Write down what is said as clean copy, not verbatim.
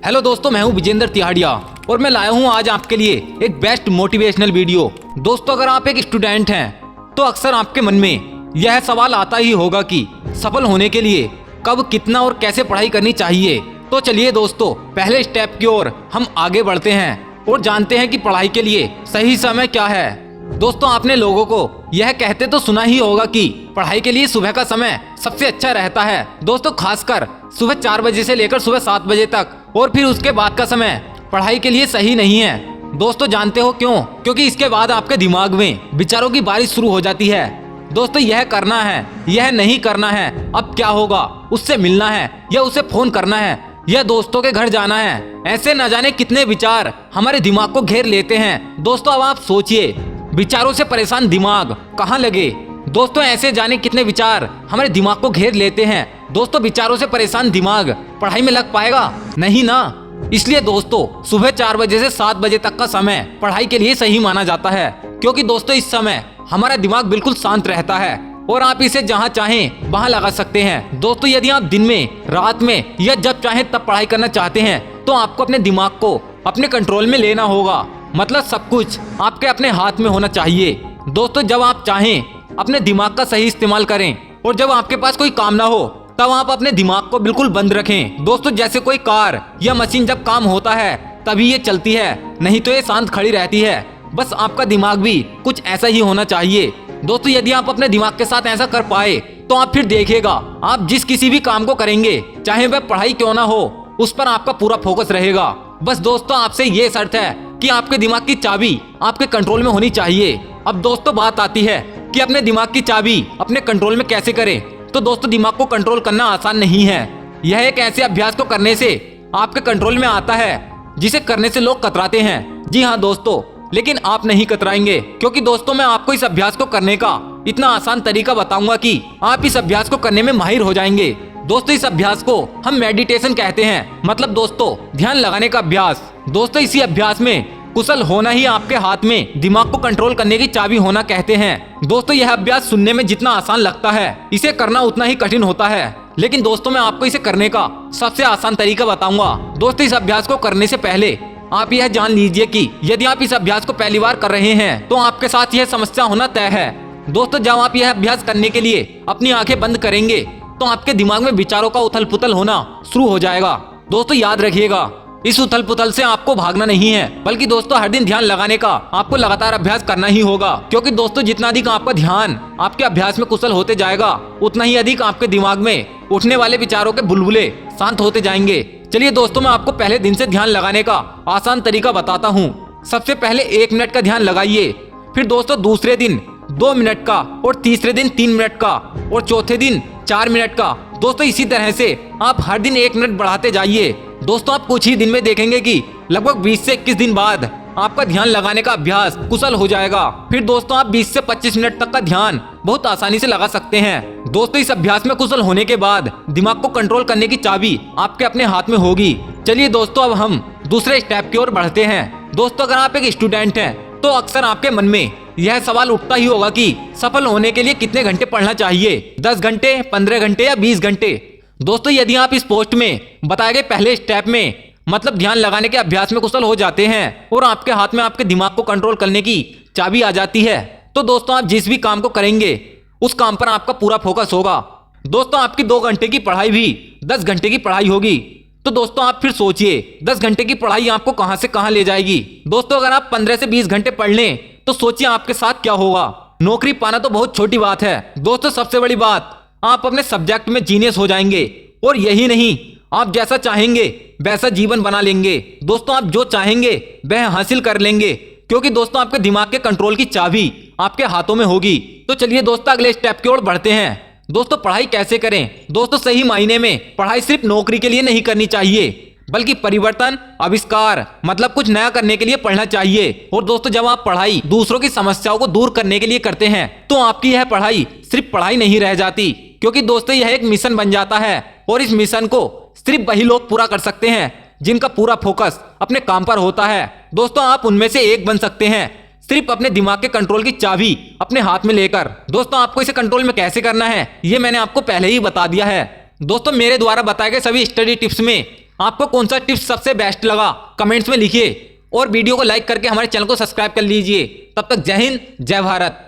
Hello दोस्तों, मैं हूं विजेंद्र तिहाड़िया और मैं लाया हूं आज आपके लिए एक बेस्ट मोटिवेशनल वीडियो। दोस्तों, अगर आप एक स्टूडेंट हैं तो अक्सर आपके मन में यह सवाल आता ही होगा कि सफल होने के लिए कब, कितना और कैसे पढ़ाई करनी चाहिए। तो चलिए दोस्तों, पहले स्टेप की ओर हम आगे बढ़ते हैं और जानते हैं कि पढ़ाई के लिए सही समय क्या है। दोस्तों, आपने लोगों को यह कहते तो सुना ही होगा कि पढ़ाई के लिए सुबह का समय सबसे अच्छा रहता है। दोस्तों, खासकर सुबह 4 बजे से लेकर सुबह 7 बजे तक, और फिर उसके बाद का समय पढ़ाई के लिए सही नहीं है। दोस्तों, जानते हो क्यों? क्योंकि इसके बाद आपके दिमाग में विचारों की बारिश शुरू हो जाती है। दोस्तों, यह करना है, यह नहीं करना है, अब क्या होगा, उससे मिलना है या उसे फोन करना है या दोस्तों के घर जाना है, ऐसे न जाने कितने विचार हमारे दिमाग को घेर लेते हैं। दोस्तों, अब आप सोचिए, विचारों से परेशान दिमाग कहाँ लगे। दोस्तों, ऐसे जाने कितने विचार हमारे दिमाग को घेर लेते हैं। दोस्तों, विचारों से परेशान दिमाग पढ़ाई में लग पाएगा? नहीं ना। इसलिए दोस्तों, सुबह 4 बजे से 7 बजे तक का समय पढ़ाई के लिए सही माना जाता है, क्योंकि दोस्तों इस समय हमारा दिमाग बिल्कुल शांत रहता है और आप इसे जहां चाहें वहां लगा सकते हैं। दोस्तों, यदि आप दिन में, रात में या जब चाहें तब पढ़ाई करना चाहते हैं तो आपको अपने दिमाग को अपने कंट्रोल में लेना होगा। मतलब सब कुछ आपके अपने हाथ में होना चाहिए। दोस्तों, जब आप चाहें अपने दिमाग का सही इस्तेमाल करें और जब आपके पास कोई काम ना हो तब आप अपने दिमाग को बिल्कुल बंद रखें। दोस्तों, जैसे कोई कार या मशीन जब काम होता है तभी ये चलती है, नहीं तो ये शांत खड़ी रहती है। बस आपका दिमाग भी कुछ ऐसा ही होना चाहिए। दोस्तों, यदि आप अपने दिमाग के साथ ऐसा कर पाए तो आप फिर देखिएगा, आप जिस किसी भी काम को करेंगे, चाहे वह पढ़ाई क्यों ना हो, उस पर आपका पूरा फोकस रहेगा। बस दोस्तों, आपसे ये शर्त है कि आपके दिमाग की चाबी आपके कंट्रोल में होनी चाहिए। अब दोस्तों, बात आती है कि अपने दिमाग की चाबी अपने कंट्रोल में कैसे करें। तो दोस्तों, दिमाग को कंट्रोल करना आसान नहीं है। यह एक ऐसे अभ्यास को करने से आपके कंट्रोल में आता है जिसे करने से लोग कतराते हैं। जी हाँ दोस्तों, लेकिन आप नहीं कतराएंगे, क्योंकि दोस्तों मैं आपको इस अभ्यास को करने का इतना आसान तरीका बताऊंगा कि आप इस अभ्यास को करने में माहिर हो जाएंगे। दोस्तों, इस अभ्यास को हम मेडिटेशन कहते हैं, मतलब दोस्तों ध्यान लगाने का अभ्यास। दोस्तों, इसी अभ्यास में कुशल होना ही आपके हाथ में दिमाग को कंट्रोल करने की चाबी होना कहते हैं। दोस्तों, यह अभ्यास सुनने में जितना आसान लगता है, इसे करना उतना ही कठिन होता है। लेकिन दोस्तों, मैं आपको इसे करने का सबसे आसान तरीका बताऊंगा। दोस्तों, इस अभ्यास को करने से पहले आप यह जान लीजिए कि यदि आप इस अभ्यास को पहली बार कर रहे हैं तो आपके साथ यह समस्या होना तय है। दोस्तों, जब आप यह अभ्यास करने के लिए अपनी आंखें बंद करेंगे तो आपके दिमाग में विचारों का उथल पुथल होना शुरू हो जाएगा। दोस्तों, याद रखिएगा, इस उथल पुथल से आपको भागना नहीं है, बल्कि दोस्तों हर दिन ध्यान लगाने का आपको लगातार अभ्यास करना ही होगा। क्योंकि दोस्तों, जितना अधिक आपका ध्यान आपके अभ्यास में कुशल होते जाएगा, उतना ही अधिक आपके दिमाग में उठने वाले विचारों के बुलबुले शांत होते जाएंगे। चलिए दोस्तों, मैं आपको पहले दिन से ध्यान लगाने का आसान तरीका बताता हूँ। सबसे पहले 1 मिनट का ध्यान लगाइए, फिर दोस्तों दूसरे दिन 2 मिनट का, और तीसरे दिन 3 मिनट का, और चौथे दिन 4 मिनट का। दोस्तों, इसी तरह से आप हर दिन 1 मिनट बढ़ाते जाइए। दोस्तों, आप कुछ ही दिन में देखेंगे कि लगभग 20 से 21 दिन बाद आपका ध्यान लगाने का अभ्यास कुशल हो जाएगा। फिर दोस्तों, आप 20 से 25 मिनट तक का ध्यान बहुत आसानी से लगा सकते हैं। दोस्तों, इस अभ्यास में कुशल होने के बाद दिमाग को कंट्रोल करने की चाबी आपके अपने हाथ में होगी। चलिए दोस्तों, अब हम दूसरे स्टेप की ओर बढ़ते हैं। दोस्तों, अगर आप एक स्टूडेंट हैं तो अक्सर आपके मन में यह सवाल उठता ही होगा कि सफल होने के लिए कितने घंटे पढ़ना चाहिए, 10 घंटे, 15 घंटे या 20 घंटे। दोस्तों, यदि आप इस पोस्ट में बताए गए पहले स्टेप में, मतलब ध्यान लगाने के अभ्यास में कुशल हो जाते हैं और आपके हाथ में आपके दिमाग को कंट्रोल करने की चाबी आ जाती है, तो दोस्तों आप जिस भी काम को करेंगे उस काम पर आपका पूरा फोकस होगा। दोस्तों, आपकी 2 घंटे की पढ़ाई भी 10 घंटे की पढ़ाई होगी। तो दोस्तों, आप फिर सोचिए, 10 घंटे की पढ़ाई आपको कहां से कहां ले जाएगी। दोस्तों, अगर आप 15 से 20 घंटे पढ़ लें तो सोचिए आपके साथ क्या होगा। नौकरी पाना तो बहुत छोटी बात है। दोस्तों, सबसे बड़ी बात, आप अपने सब्जेक्ट में जीनियस हो जाएंगे, और यही नहीं, आप जैसा चाहेंगे वैसा जीवन बना लेंगे। दोस्तों, आप जो चाहेंगे वह हासिल कर लेंगे, क्योंकि दोस्तों आपके दिमाग के कंट्रोल की चाबी आपके हाथों में होगी। तो चलिए दोस्तों, अगले स्टेप की ओर बढ़ते हैं। दोस्तों, पढ़ाई कैसे करें? दोस्तों, सही मायने में पढ़ाई सिर्फ नौकरी के लिए नहीं करनी चाहिए, बल्कि परिवर्तन, आविष्कार, मतलब कुछ नया करने के लिए पढ़ना चाहिए। और दोस्तों, जब आप पढ़ाई दूसरों की समस्याओं को दूर करने के लिए करते हैं तो आपकी यह पढ़ाई सिर्फ पढ़ाई नहीं रह जाती, क्योंकि दोस्तों यह एक मिशन बन जाता है, और इस मिशन को सिर्फ वही लोग पूरा कर सकते हैं जिनका पूरा फोकस अपने काम पर होता है। दोस्तों, आप उनमें से एक बन सकते हैं, सिर्फ अपने दिमाग के कंट्रोल की चाबी अपने हाथ में लेकर। दोस्तों, आपको इसे कंट्रोल में कैसे करना है ये मैंने आपको पहले ही बता दिया है। दोस्तों, मेरे द्वारा बताए गए सभी स्टडी टिप्स में आपको कौन सा टिप्स सबसे बेस्ट लगा कमेंट्स में लिखिए और वीडियो को लाइक करके हमारे चैनल को सब्सक्राइब कर लीजिए। तब तक जय हिंद, जय भारत।